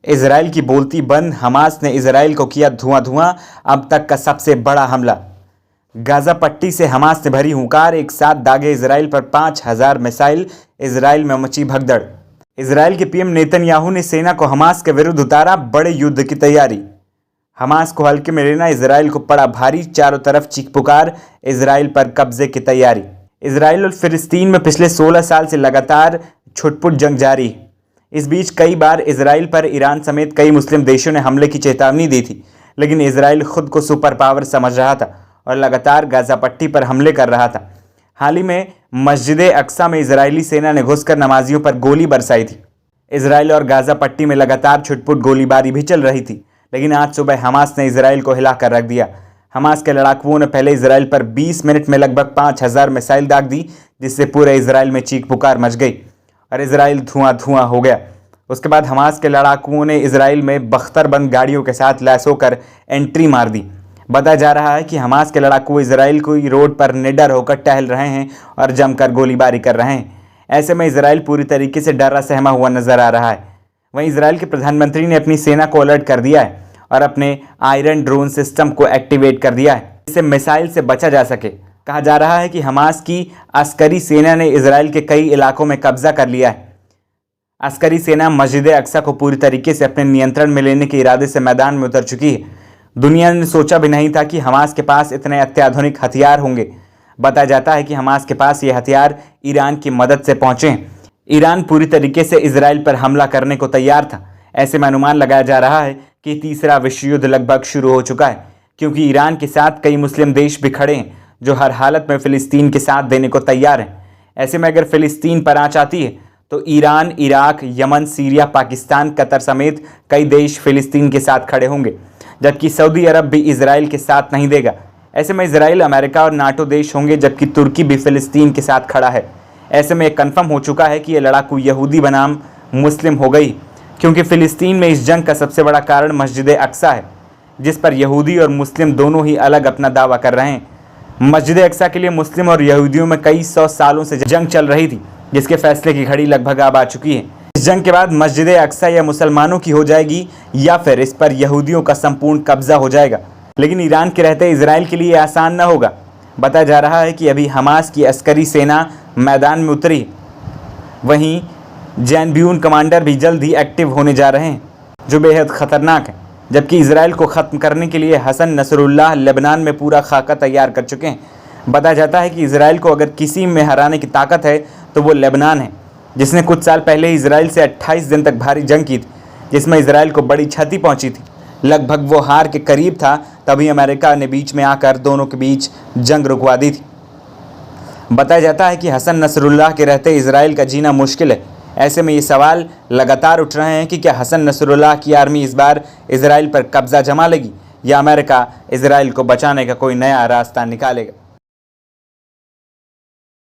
Israel की बोलती बंद, हमास ने इजराइल को किया धुआं धुआं, अब तक का सबसे बड़ा हमला। गाजा पट्टी से हमास ने भरी हुंकार, एक साथ दागे इजराइल पर 5000 मिसाइल, इजराइल में मची भगदड़। इजराइल के पीएम नेतन्याहू ने सेना को हमास के विरुद्ध उतारा, बड़े युद्ध की तैयारी। हमास को हल्के में लेना इजराइल को पड़ा भारी, चारों तरफ चीख पुकार, इजराइल पर कब्जे की तैयारी। इजराइल और फिलिस्तीन में पिछले 16 साल से लगातार छुटपुट जंग जारी है। इस बीच कई बार इजराइल पर ईरान समेत कई मुस्लिम देशों ने हमले की चेतावनी दी थी, लेकिन इजराइल खुद को सुपर पावर समझ रहा था और लगातार गाजा पट्टी पर हमले कर रहा था। हाल ही में मस्जिद अक्सा में इजरायली सेना ने घुसकर नमाजियों पर गोली बरसाई थी। इजराइल और गाजा पट्टी में लगातार छुटपुट गोलीबारी भी चल रही थी, लेकिन आज सुबह हमास ने इजराइल को हिलाकर रख दिया। हमास के लड़ाकुओं ने पहले इजराइल पर 20 मिनट में लगभग 5000 मिसाइल दाग दी, जिससे पूरे इजराइल में चीख पुकार मच गई और इजराइल धुआं धुआं हो गया। उसके बाद हमास के लड़ाकुओं ने इजराइल में बख्तरबंद गाड़ियों के साथ लैस होकर एंट्री मार दी। बताया जा रहा है कि हमास के लड़ाकू इजराइल को रोड पर निडर होकर टहल रहे हैं और जमकर गोलीबारी कर रहे हैं। ऐसे में इजराइल पूरी तरीके से डरा सहमा हुआ नजर आ रहा है। वहीं इजराइल के प्रधानमंत्री ने अपनी सेना को अलर्ट कर दिया है और अपने आयरन ड्रोन सिस्टम को एक्टिवेट कर दिया है, जिससे मिसाइल से बचा जा सके। कहा जा रहा है कि हमास की अस्करी सेना ने इजराइल के कई इलाकों में कब्जा कर लिया है। अस्करी सेना मस्जिद अक्सा को पूरी तरीके से अपने नियंत्रण में लेने के इरादे से मैदान में उतर चुकी है। दुनिया ने सोचा भी नहीं था कि हमास के पास इतने अत्याधुनिक हथियार होंगे। बताया जाता है कि हमास के पास ये हथियार ईरान की मदद से पहुंचे हैं। ईरान पूरी तरीके से इजराइल पर हमला करने को तैयार था। ऐसे में अनुमान लगाया जा रहा है कि तीसरा विश्व युद्ध लगभग शुरू हो चुका है, क्योंकि ईरान के साथ कई मुस्लिम देश भी खड़े हैं जो हर हालत में फिलिस्तीन के साथ देने को तैयार हैं। ऐसे में अगर फिलिस्तीन पर आँच आती है तो Iran, Iraq, Yemen, Syria, Pakistan, Qatar समेत कई देश फिलिस्तीन के साथ खड़े होंगे, जबकि सऊदी अरब भी इजराइल के साथ नहीं देगा। ऐसे में इजराइल, अमेरिका और नाटो देश होंगे, जबकि तुर्की भी फिलिस्तीन के साथ खड़ा है। ऐसे में कन्फर्म हो चुका है कि ये लड़ाकू यहूदी बनाम मुस्लिम हो गई, क्योंकि फिलिस्तीन में इस जंग का सबसे बड़ा कारण मस्जिद अक्सा है, जिस पर यहूदी और मुस्लिम दोनों ही अलग अपना दावा कर रहे हैं। मस्जिद अक्सा के लिए मुस्लिम और यहूदियों में कई 100 सालों से जंग चल रही थी, जिसके फैसले की घड़ी लगभग अब आ चुकी है। इस जंग के बाद मस्जिद अक्सा या मुसलमानों की हो जाएगी या फिर इस पर यहूदियों का संपूर्ण कब्जा हो जाएगा। लेकिन ईरान के रहते इजराइल के लिए आसान न होगा। बताया जा रहा है कि अभी हमास की अस्करी सेना मैदान में उतरी, वहीं जैनब्यून कमांडर भी जल्द ही एक्टिव होने जा रहे हैं, जो बेहद खतरनाक है। जबकि इजराइल को ख़त्म करने के लिए हसन नसरुल्लाह लेबनान में पूरा खाका तैयार कर चुके हैं। बताया जाता है कि इजराइल को अगर किसी में हराने की ताकत है तो वो लेबनान है, जिसने कुछ साल पहले इजराइल से 28 दिन तक भारी जंग की थी, जिसमें इजराइल को बड़ी क्षति पहुंची थी। लगभग वो हार के करीब था, तभी अमेरिका ने बीच में आकर दोनों के बीच जंग रुकवा दी थी। बताया जाता है कि हसन नसरुल्लाह के रहते इजराइल का जीना मुश्किल है। ऐसे में ये सवाल लगातार उठ रहे हैं कि क्या हसन नसरुल्लाह की आर्मी इस बार इजराइल पर कब्जा जमा लेगी या अमेरिका इजराइल को बचाने का कोई नया रास्ता निकालेगा।